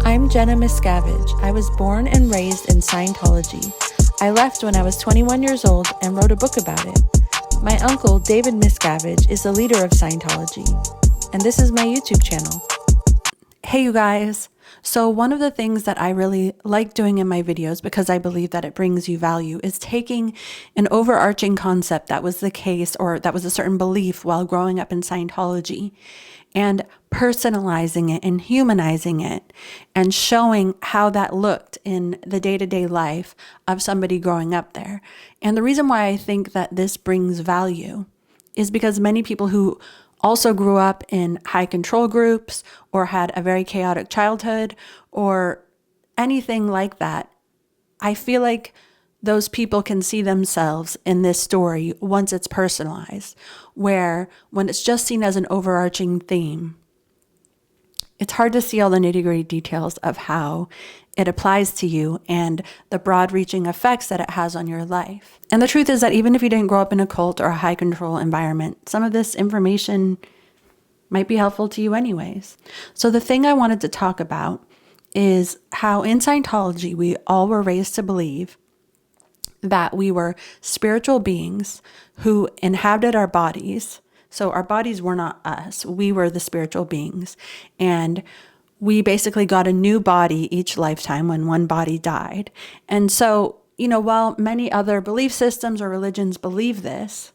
I'm Jenna Miscavige. I was born and raised in Scientology. I left when I was 21 years old and wrote a book about it. My uncle, David Miscavige, is the leader of Scientology, and this is my YouTube channel. Hey you guys! So one of the things that I really like doing in my videos, because I believe that it brings you value, is taking an overarching concept that was the case or that was a certain belief while growing up in Scientology and personalizing it and humanizing it and showing how that looked in the day-to-day life of somebody growing up there. And the reason why I think that this brings value is because many people who also grew up in high control groups or had a very chaotic childhood or anything like that, I feel like those people can see themselves in this story once it's personalized, where when it's just seen as an overarching theme, it's hard to see all the nitty-gritty details of how it applies to you and the broad-reaching effects that it has on your life. And the truth is that even if you didn't grow up in a cult or a high-control environment, some of this information might be helpful to you anyways. So the thing I wanted to talk about is how in Scientology we all were raised to believe that we were spiritual beings who inhabited our bodies. So our bodies were not us. We were the spiritual beings. And we basically got a new body each lifetime when one body died. And so, while many other belief systems or religions believe this,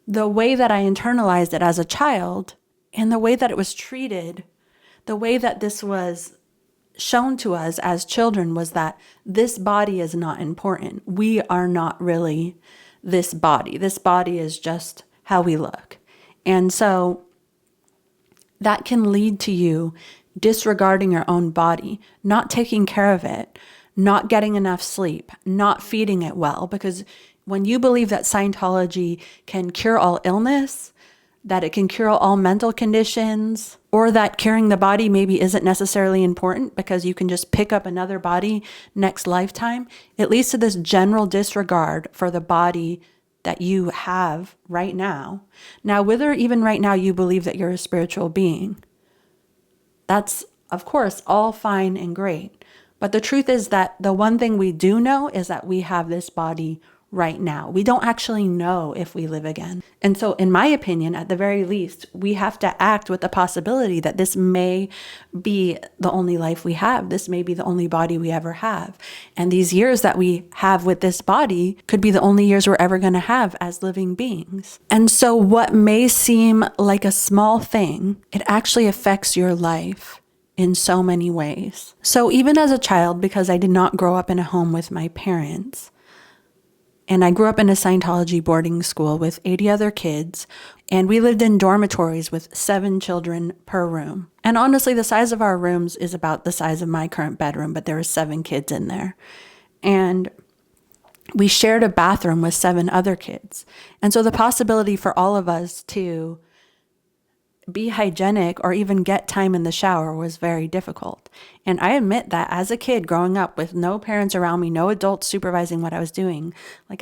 the way that I internalized it as a child and the way that it was treated, the way that this was shown to us as children was that this body is not important. We are not really this body. This body is just how we look. And so that can lead to you disregarding your own body, not taking care of it, not getting enough sleep, not feeding it well. Because when you believe that Scientology can cure all illness, that it can cure all mental conditions, or that curing the body maybe isn't necessarily important because you can just pick up another body next lifetime, it leads to this general disregard for the body that you have right now. Now, whether even right now you believe that you're a spiritual being, that's, of course, all fine and great. But the truth is that the one thing we do know is that we have this body right now. We don't actually know if we live again. And so in my opinion, at the very least, we have to act with the possibility that this may be the only life we have. This may be the only body we ever have. And these years that we have with this body could be the only years we're ever going to have as living beings. And so what may seem like a small thing, it actually affects your life in so many ways. So even as a child, because I did not grow up in a home with my parents, and I grew up in a Scientology boarding school with 80 other kids, and we lived in dormitories with 7 children per room. And honestly, the size of our rooms is about the size of my current bedroom, but there were 7 kids in there. And we shared a bathroom with 7 other kids. And so the possibility for all of us to be hygienic or even get time in the shower was very difficult. And I admit that as a kid growing up with no parents around me, no adults supervising what I was doing,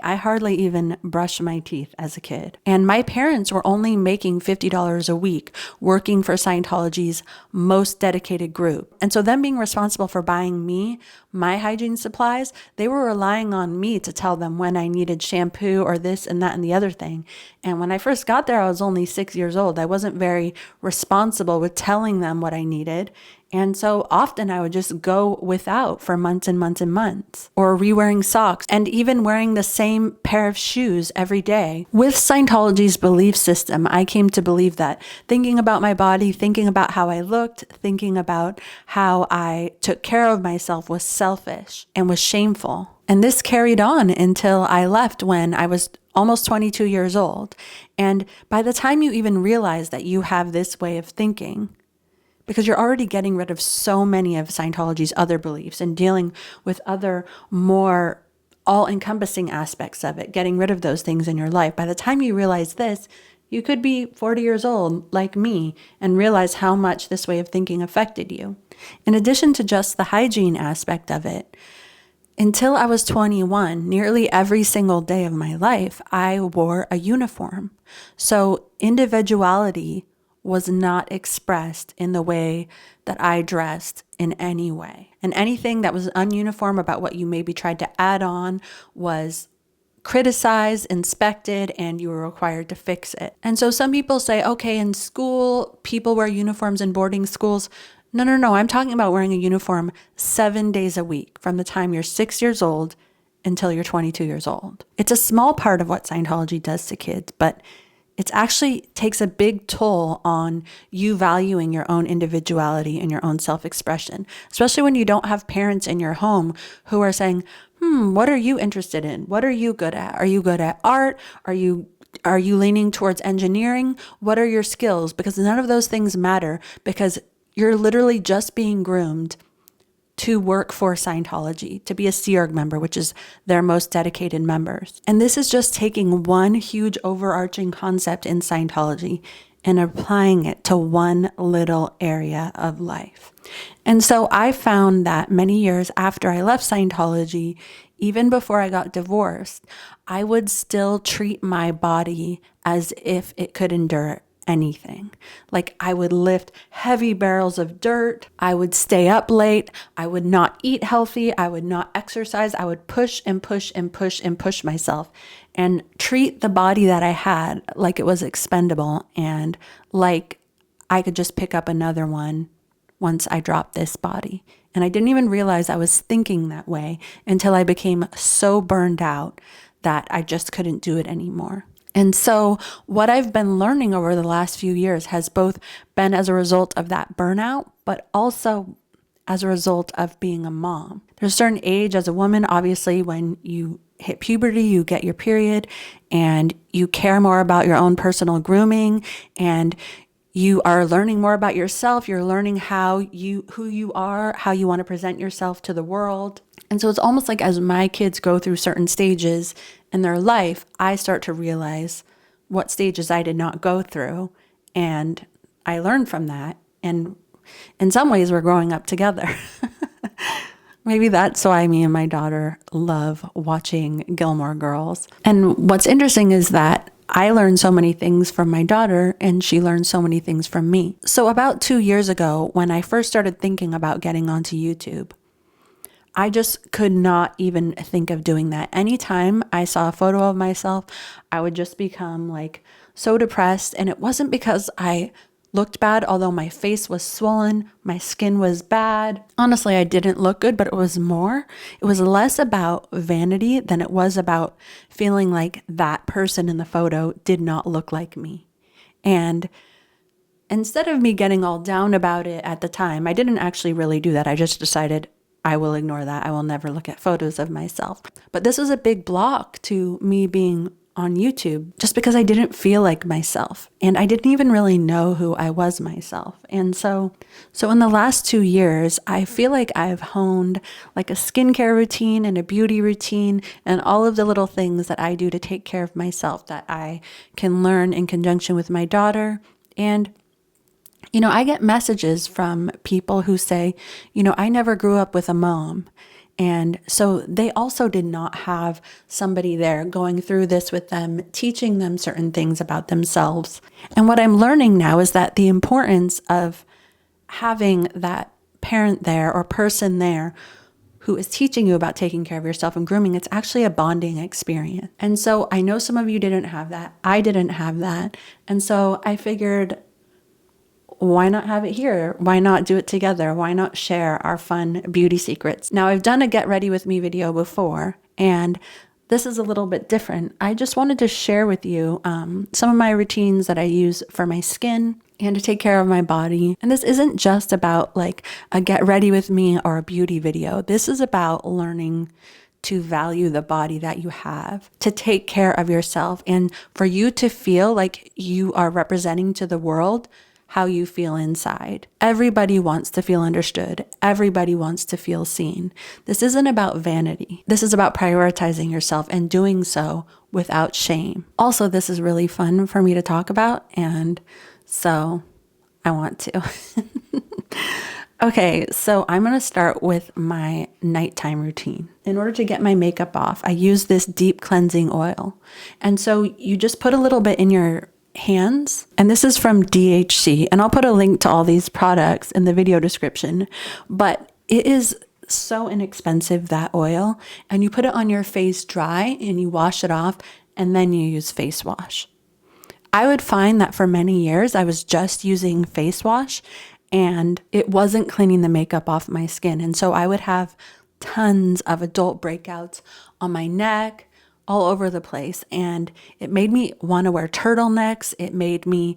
I hardly even brushed my teeth as a kid. And my parents were only making $50 a week working for Scientology's most dedicated group. And so them being responsible for buying me my hygiene supplies, they were relying on me to tell them when I needed shampoo or this and that and the other thing. And when I first got there, I was only 6 years old. I wasn't very responsible with telling them what I needed. And so often I would just go without for months and months and months, or re-wearing socks and even wearing the same pair of shoes every day. With Scientology's belief system, I came to believe that thinking about my body, thinking about how I looked, thinking about how I took care of myself was selfish and was shameful. And this carried on until I left when I was almost 22 years old. And by the time you even realize that you have this way of thinking, because you're already getting rid of so many of Scientology's other beliefs and dealing with other more all-encompassing aspects of it, getting rid of those things in your life. By the time you realize this, you could be 40 years old like me and realize how much this way of thinking affected you. In addition to just the hygiene aspect of it, until I was 21, nearly every single day of my life, I wore a uniform. So individuality was not expressed in the way that I dressed in any way. And anything that was ununiform about what you maybe tried to add on was criticized, inspected, and you were required to fix it. And so some people say, okay, in school, people wear uniforms in boarding schools. No. I'm talking about wearing a uniform 7 days a week from the time you're 6 years old until you're 22 years old. It's a small part of what Scientology does to kids, but it actually takes a big toll on you valuing your own individuality and your own self-expression, especially when you don't have parents in your home who are saying, what are you interested in? What are you good at? Are you good at art? Are you leaning towards engineering? What are your skills? Because none of those things matter, because you're literally just being groomed to work for Scientology, to be a Sea Org member, which is their most dedicated members. And this is just taking one huge overarching concept in Scientology and applying it to one little area of life. And so I found that many years after I left Scientology, even before I got divorced, I would still treat my body as if it could endure anything. Like, I would lift heavy barrels of dirt. I would stay up late. I would not eat healthy. I would not exercise. I would push and push and push and push myself and treat the body that I had like it was expendable and like I could just pick up another one once I dropped this body. And I didn't even realize I was thinking that way until I became so burned out that I just couldn't do it anymore. And so what I've been learning over the last few years has both been as a result of that burnout, but also as a result of being a mom. There's a certain age as a woman, obviously, when you hit puberty, you get your period, and you care more about your own personal grooming, and you are learning more about yourself. You're learning who you are, how you want to present yourself to the world. And so it's almost like as my kids go through certain stages in their life, I start to realize what stages I did not go through. And I learned from that. And in some ways, we're growing up together. Maybe that's why me and my daughter love watching Gilmore Girls. And what's interesting is that I learned so many things from my daughter, and she learned so many things from me. So about 2 years ago, when I first started thinking about getting onto YouTube, I just could not even think of doing that. Anytime I saw a photo of myself, I would just become like so depressed. And it wasn't because I looked bad, although my face was swollen, my skin was bad. Honestly, I didn't look good, but it was less about vanity than it was about feeling like that person in the photo did not look like me. And instead of me getting all down about it at the time, I didn't actually really do that. I just decided I will ignore that. I will never look at photos of myself. But this was a big block to me being on YouTube just because I didn't feel like myself and I didn't even really know who I was myself. And so in the last 2 years, I feel like I've honed like a skincare routine and a beauty routine and all of the little things that I do to take care of myself that I can learn in conjunction with my daughter. And I get messages from people who say, I never grew up with a mom. And so they also did not have somebody there going through this with them, teaching them certain things about themselves. And what I'm learning now is that the importance of having that parent there or person there who is teaching you about taking care of yourself and grooming, it's actually a bonding experience. And so I know some of you didn't have that. I didn't have that. And so I figured, why not have it here? Why not do it together? Why not share our fun beauty secrets? Now, I've done a Get Ready With Me video before, and this is a little bit different. I just wanted to share with you some of my routines that I use for my skin and to take care of my body. And this isn't just about like a Get Ready With Me or a beauty video. This is about learning to value the body that you have, to take care of yourself, and for you to feel like you are representing to the world how you feel inside. Everybody wants to feel understood. Everybody wants to feel seen. This isn't about vanity. This is about prioritizing yourself and doing so without shame. Also, this is really fun for me to talk about, and so I want to. Okay, so I'm going to start with my nighttime routine. In order to get my makeup off, I use this deep cleansing oil. And so you just put a little bit in your hands. And this is from DHC. And I'll put a link to all these products in the video description. But it is so inexpensive, that oil. And you put it on your face dry and you wash it off and then you use face wash. I would find that for many years I was just using face wash and it wasn't cleaning the makeup off my skin. And so I would have tons of adult breakouts on my neck, all over the place. And it made me want to wear turtlenecks. It made me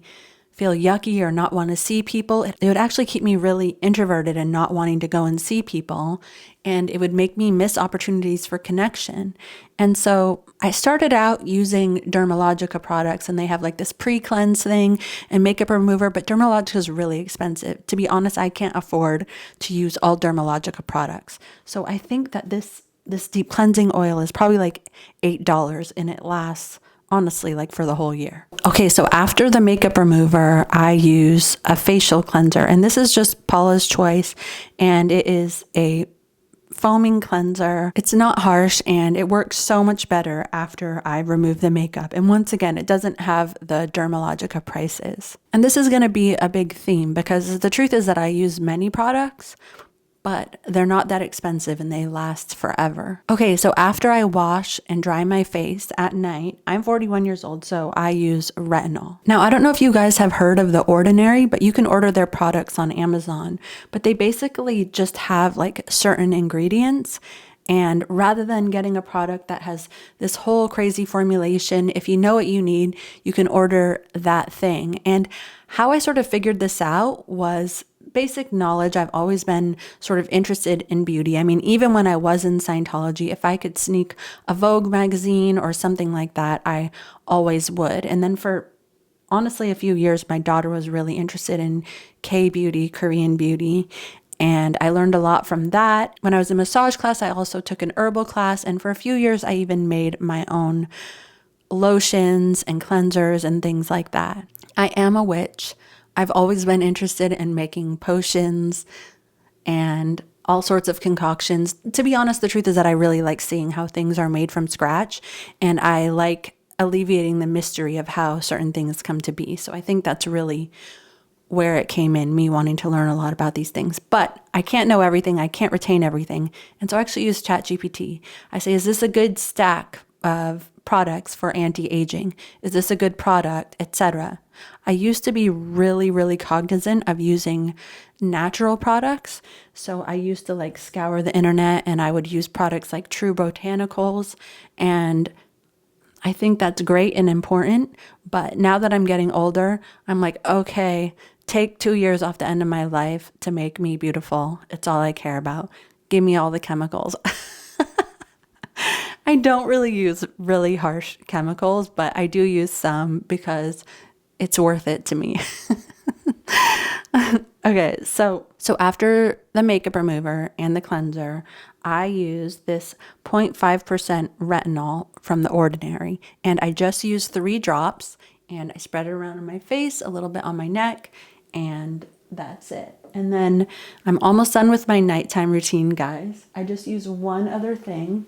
feel yucky or not want to see people. It would actually keep me really introverted and not wanting to go and see people. And it would make me miss opportunities for connection. And so I started out using Dermalogica products, and they have like this pre-cleanse thing and makeup remover, but Dermalogica is really expensive. To be honest, I can't afford to use all Dermalogica products. So I think that this deep cleansing oil is probably like $8 and it lasts honestly like for the whole year. Okay, so after the makeup remover, I use a facial cleanser, and this is just Paula's Choice, and it is a foaming cleanser. It's not harsh and it works so much better after I remove the makeup. And once again, it doesn't have the Dermalogica prices. And this is going to be a big theme because the truth is that I use many products, but they're not that expensive and they last forever. Okay, so after I wash and dry my face at night, I'm 41 years old, so I use retinol. Now, I don't know if you guys have heard of The Ordinary, but you can order their products on Amazon. But they basically just have like certain ingredients. And rather than getting a product that has this whole crazy formulation, if you know what you need, you can order that thing. And how I sort of figured this out was basic knowledge. I've always been sort of interested in beauty. I mean, even when I was in Scientology, if I could sneak a Vogue magazine or something like that, I always would. And then for honestly a few years, my daughter was really interested in K-beauty, Korean beauty. And I learned a lot from that. When I was in massage class, I also took an herbal class. And for a few years, I even made my own lotions and cleansers and things like that. I am a witch. I've always been interested in making potions and all sorts of concoctions. To be honest, the truth is that I really like seeing how things are made from scratch, and I like alleviating the mystery of how certain things come to be. So I think that's really where it came in, me wanting to learn a lot about these things. But I can't know everything. I can't retain everything. And so I actually use ChatGPT. I say, is this a good stack of products for anti-aging? Is this a good product, etc.? I used to be really, really cognizant of using natural products. So I used to like scour the internet and I would use products like True Botanicals. And I think that's great and important. But now that I'm getting older, I'm like, okay, take 2 years off the end of my life to make me beautiful. It's all I care about. Give me all the chemicals. I don't really use really harsh chemicals, but I do use some because it's worth it to me. Okay, so after the makeup remover and the cleanser, I use this 0.5% retinol from The Ordinary, and I just use 3 drops, and I spread it around on my face, a little bit on my neck, and that's it. And then I'm almost done with my nighttime routine, guys. I just use one other thing,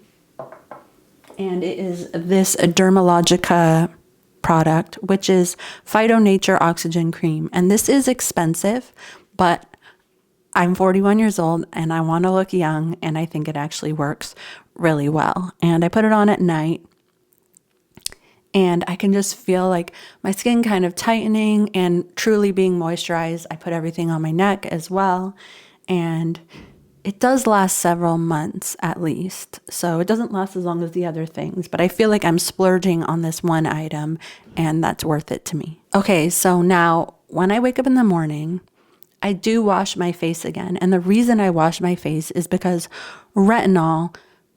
and it is this Dermalogica product, which is Phyto Nature Oxygen Cream. And this is expensive, but I'm 41 years old and I want to look young, and I think it actually works really well. And I put it on at night, and I can just feel like my skin kind of tightening and truly being moisturized. I put everything on my neck as well, and it does last several months at least. So it doesn't last as long as the other things, but I feel like I'm splurging on this one item, and that's worth it to me. Okay, so now when I wake up in the morning, I do wash my face again. And the reason I wash my face is because retinol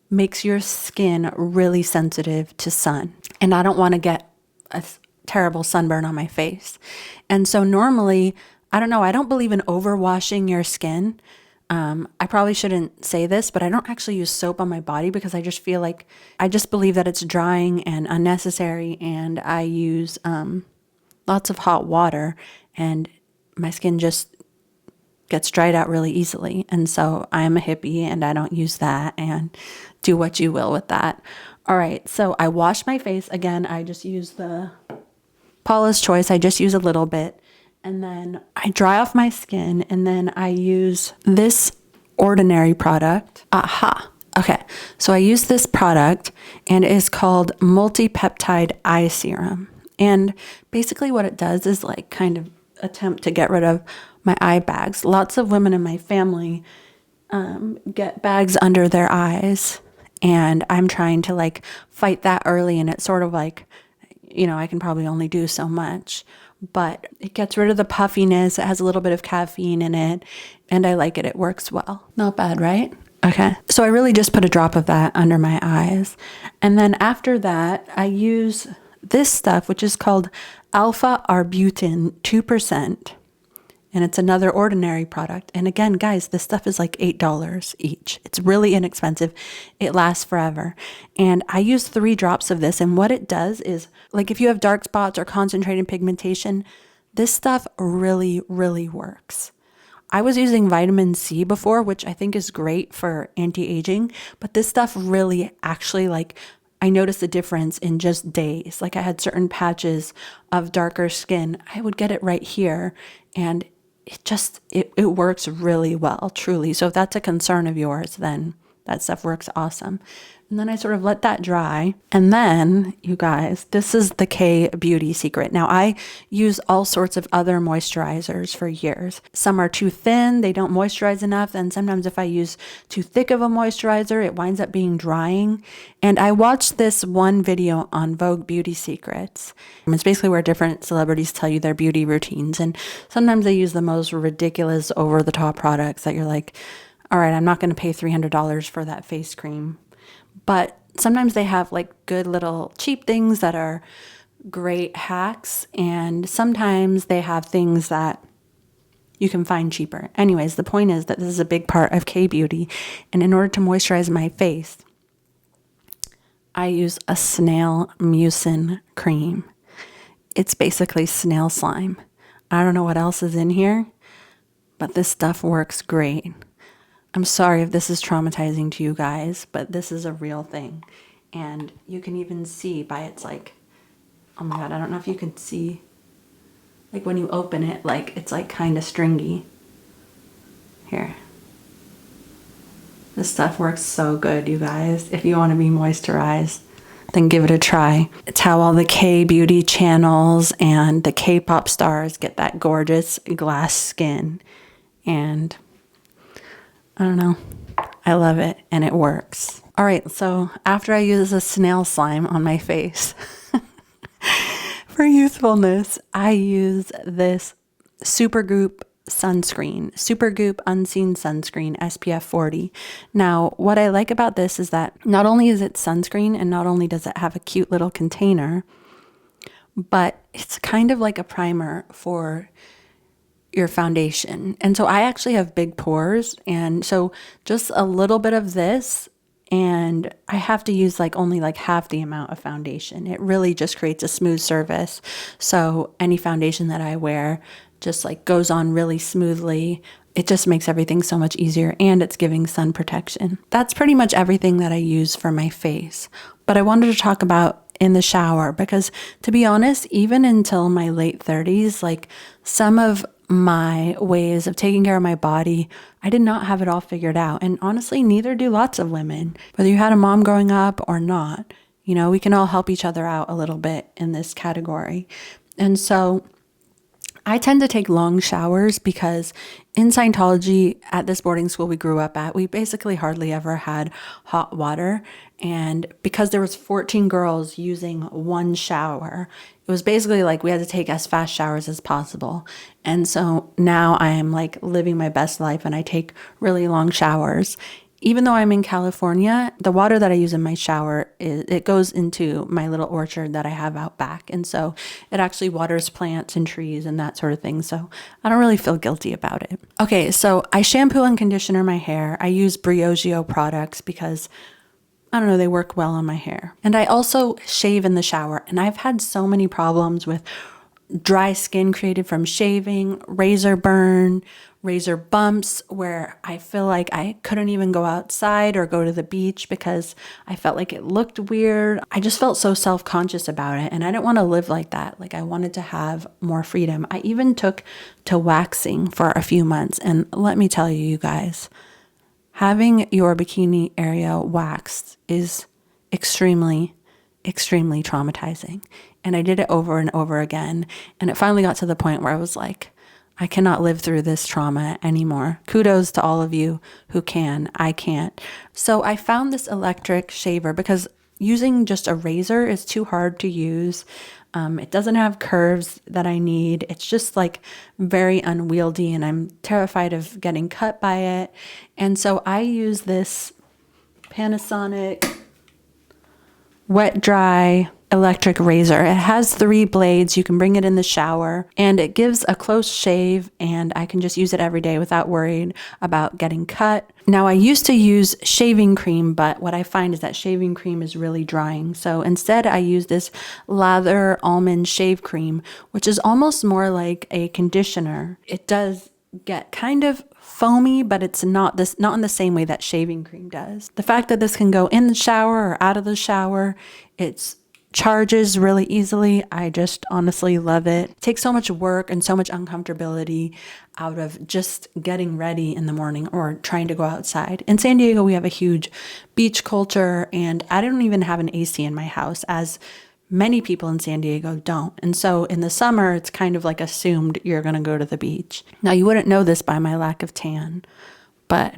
makes your skin really sensitive to sun. And I don't want to get a terrible sunburn on my face. And so normally, I don't know, I don't believe in overwashing your skin. I probably shouldn't say this, but I don't actually use soap on my body because I just feel like, I just believe that it's drying and unnecessary. And I use lots of hot water, and my skin just gets dried out really easily. And so I'm a hippie and I don't use that, and do what you will with that. All right, so I wash my face. Again, I just use the Paula's Choice. I just use a little bit. And then I dry off my skin, and then I use this Ordinary product. Aha. Okay. So I use this product, and it is called Multi-Peptide Eye Serum. And basically what it does is like kind of attempt to get rid of my eye bags. Lots of women in my family get bags under their eyes, and I'm trying to like fight that early, and it's sort of like, I can probably only do so much, but it gets rid of the puffiness. It has a little bit of caffeine in it, and I like it. It works well. Not bad, right? Okay. So I really just put a drop of that under my eyes. And then after that, I use this stuff, which is called alpha arbutin 2%. And it's another Ordinary product. And again, guys, this stuff is like $8 each. It's really inexpensive. It lasts forever. And I use 3 drops of this. And what it does is, like, if you have dark spots or concentrated pigmentation, this stuff really, really works. I was using vitamin C before, which I think is great for anti-aging, but this stuff really actually, like, I noticed a difference in just days. Like, I had certain patches of darker skin. I would get it right here, and it works really well, truly. So if that's a concern of yours, then that stuff works awesome. And then I sort of let that dry. And then, you guys, this is the K Beauty secret. Now, I use all sorts of other moisturizers for years. Some are too thin, they don't moisturize enough. And sometimes if I use too thick of a moisturizer, it winds up being drying. And I watched this one video on Vogue Beauty Secrets. It's basically where different celebrities tell you their beauty routines. And sometimes they use the most ridiculous, over-the-top products that you're like, all right, I'm not going to pay $300 for that face cream. But sometimes they have like good little cheap things that are great hacks. And sometimes they have things that you can find cheaper. Anyways, the point is that this is a big part of K-Beauty. And in order to moisturize my face, I use a snail mucin cream. It's basically snail slime. I don't know what else is in here, but this stuff works great. I'm sorry if this is traumatizing to you guys, but this is a real thing. And you can even see by its like, oh my God, I don't know if you can see, like when you open it, like it's like kind of stringy. Here. This stuff works so good, you guys. If you want to be moisturized, then give it a try. It's how all the K-beauty channels and the K-pop stars get that gorgeous glass skin. And I don't know. I love it, and it works. All right, so after I use a snail slime on my face for youthfulness, I use this Supergoop sunscreen, Supergoop Unseen Sunscreen SPF 40. Now, what I like about this is that not only is it sunscreen, and not only does it have a cute little container, but it's kind of like a primer for your foundation. And so I actually have big pores, and so just a little bit of this, and I have to use like only like half the amount of foundation. It really just creates a smooth surface. So any foundation that I wear just like goes on really smoothly. It just makes everything so much easier, and it's giving sun protection. That's pretty much everything that I use for my face. But I wanted to talk about in the shower, because to be honest, even until my late 30s, like some of my ways of taking care of my body, I did not have it all figured out. And honestly, neither do lots of women. Whether you had a mom growing up or not, we can all help each other out a little bit in this category. And so I tend to take long showers because in Scientology, at this boarding school we grew up at, we basically hardly ever had hot water. And because there was 14 girls using one shower, it was basically like we had to take as fast showers as possible. And so now I am like living my best life, and I take really long showers. Even though I'm in California, the water that I use in my shower, it goes into my little orchard that I have out back. And so it actually waters plants and trees and that sort of thing. So I don't really feel guilty about it. Okay, so I shampoo and conditioner my hair. I use Briogeo products because, I don't know, they work well on my hair. And I also shave in the shower. And I've had so many problems with dry skin created from shaving, razor burn, razor bumps where I feel like I couldn't even go outside or go to the beach because I felt like it looked weird. I just felt so self-conscious about it, and I didn't want to live like that. Like, I wanted to have more freedom. I even took to waxing for a few months, and let me tell you, you guys, having your bikini area waxed is extremely traumatizing. And I did it over and over again. And it finally got to the point where I was like, I cannot live through this trauma anymore. Kudos to all of you who can. I can't. So I found this electric shaver because using just a razor is too hard to use. It doesn't have curves that I need. It's just like very unwieldy, and I'm terrified of getting cut by it. And so I use this Panasonic wet dry electric razor. It has 3 blades. You can bring it in the shower, and it gives a close shave, and I can just use it every day without worrying about getting cut. Now, I used to use shaving cream, but what I find is that shaving cream is really drying. So instead I use this lather almond shave cream, which is almost more like a conditioner. It does get kind of foamy, but it's not in the same way that shaving cream does. The fact that this can go in the shower or out of the shower, it's charges really easily. I just honestly love it. It takes so much work and so much uncomfortability out of just getting ready in the morning or trying to go outside. In San Diego, we have a huge beach culture, and I don't even have an AC in my house, as many people in San Diego don't. And so in the summer, it's kind of like assumed you're going to go to the beach. Now, you wouldn't know this by my lack of tan, but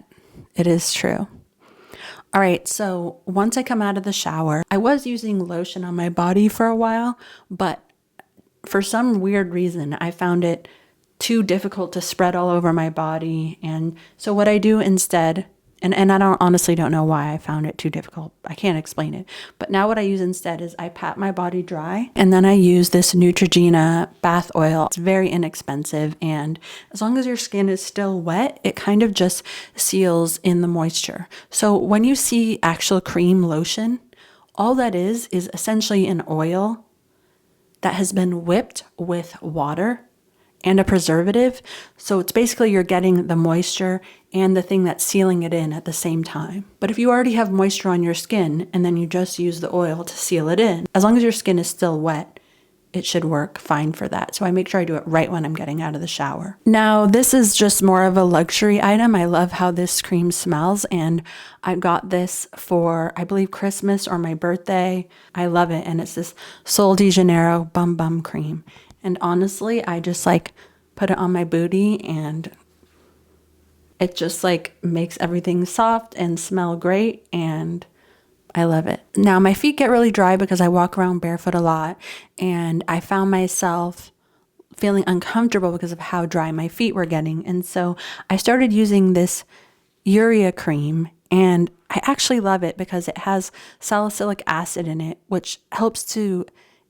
it is true. All right, so once I come out of the shower, I was using lotion on my body for a while, but for some weird reason, I found it too difficult to spread all over my body. And so what I do instead, and I honestly don't know why I found it too difficult. I can't explain it. But now what I use instead is I pat my body dry, and then I use this Neutrogena bath oil. It's very inexpensive, and as long as your skin is still wet, it kind of just seals in the moisture. So when you see actual cream lotion, all that is essentially an oil that has been whipped with water and a preservative. So it's basically you're getting the moisture and the thing that's sealing it in at the same time. But if you already have moisture on your skin and then you just use the oil to seal it in, as long as your skin is still wet, it should work fine for that. So I make sure I do it right when I'm getting out of the shower. Now, this is just more of a luxury item. I love how this cream smells, and I got this for, I believe, Christmas or my birthday. I love it, and it's this Sol de Janeiro Bum Bum Cream. And honestly, I just like put it on my booty, and it just like makes everything soft and smell great, and I love it. Now, my feet get really dry because I walk around barefoot a lot, and I found myself feeling uncomfortable because of how dry my feet were getting. And so I started using this urea cream, and I actually love it because it has salicylic acid in it, which helps to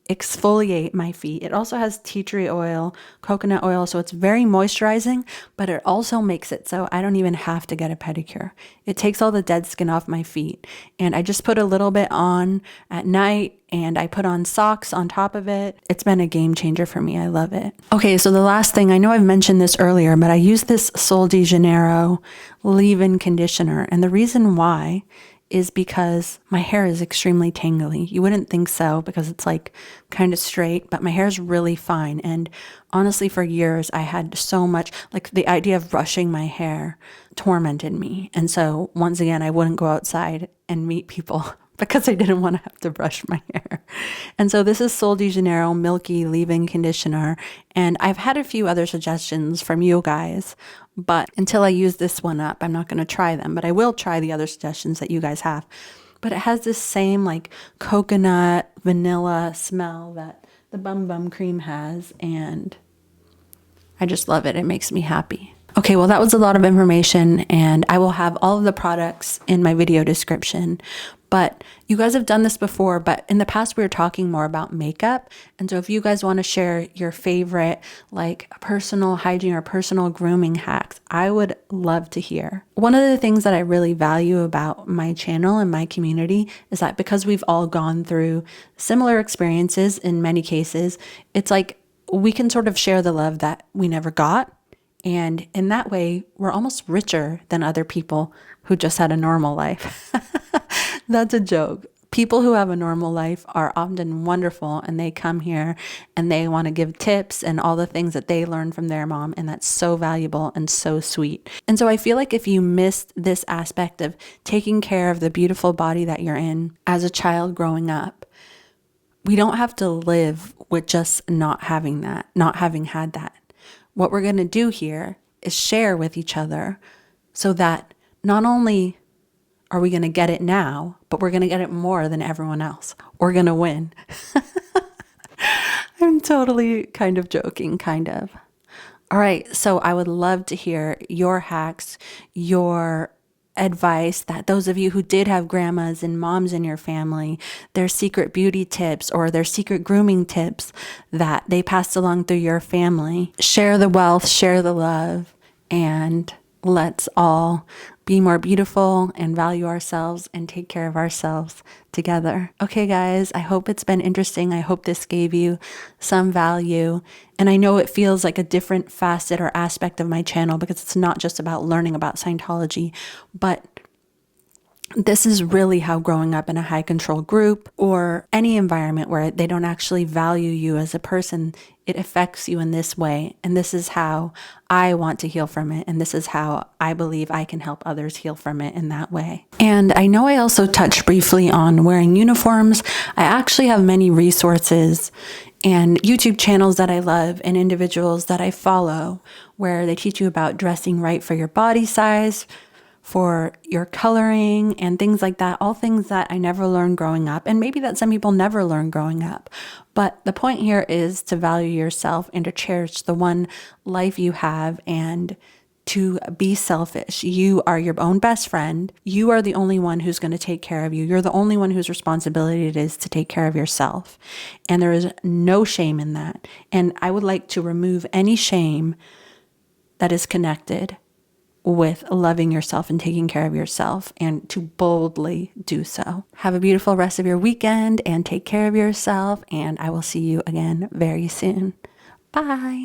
exfoliate my feet. It also has tea tree oil, coconut oil, so it's very moisturizing, but it also makes it so I don't even have to get a pedicure. It takes all the dead skin off my feet, and I just put a little bit on at night, and I put on socks on top of it. It's been a game changer for me. I love it. Okay, so the last thing, I know I've mentioned this earlier, but I use this Sol de Janeiro leave-in conditioner, and the reason why is because my hair is extremely tangly. You wouldn't think so because it's like kind of straight, but my hair is really fine. And honestly, for years, I had so much, like the idea of brushing my hair tormented me. And so once again, I wouldn't go outside and meet people because I didn't want to have to brush my hair. And so this is Sol de Janeiro Milky Leave-In Conditioner. And I've had a few other suggestions from you guys, but until I use this one up, I'm not going to try them, but I will try the other suggestions that you guys have. But it has this same like coconut vanilla smell that the Bum Bum cream has, and I just love it. It makes me happy. Okay, well, that was a lot of information, and I will have all of the products in my video description. But you guys have done this before, but in the past we were talking more about makeup. And so if you guys want to share your favorite like personal hygiene or personal grooming hacks, I would love to hear. One of the things that I really value about my channel and my community is that because we've all gone through similar experiences in many cases, it's like we can sort of share the love that we never got And in that way, we're almost richer than other people who just had a normal life. That's a joke. People who have a normal life are often wonderful, and they come here and they want to give tips and all the things that they learned from their mom. And that's so valuable and so sweet. And so I feel like if you missed this aspect of taking care of the beautiful body that you're in as a child growing up, we don't have to live with just not having that, not having had that. What we're going to do here is share with each other so that not only are we going to get it now, but we're going to get it more than everyone else. We're going to win. I'm totally kind of joking, kind of. All right, so I would love to hear your hacks, your advice, that those of you who did have grandmas and moms in your family, their secret beauty tips or their secret grooming tips that they passed along through your family. Share the wealth, share the love, and let's all be more beautiful and value ourselves and take care of ourselves together. Okay, guys, I hope it's been interesting. I hope this gave you some value. And I know it feels like a different facet or aspect of my channel because it's not just about learning about Scientology, but this is really how growing up in a high control group or any environment where they don't actually value you as a person, it affects you in this way. And this is how I want to heal from it. And this is how I believe I can help others heal from it in that way. And I know I also touched briefly on wearing uniforms. I actually have many resources and YouTube channels that I love and individuals that I follow where they teach you about dressing right for your body size, for your coloring and things like that, all things that I never learned growing up, and maybe that some people never learned growing up. But the point here is to value yourself and to cherish the one life you have and to be selfish. You are your own best friend. You are the only one who's going to take care of you. You're the only one whose responsibility it is to take care of yourself. And there is no shame in that. And I would like to remove any shame that is connected with loving yourself and taking care of yourself, and to boldly do so. Have a beautiful rest of your weekend and take care of yourself, and I will see you again very soon. Bye.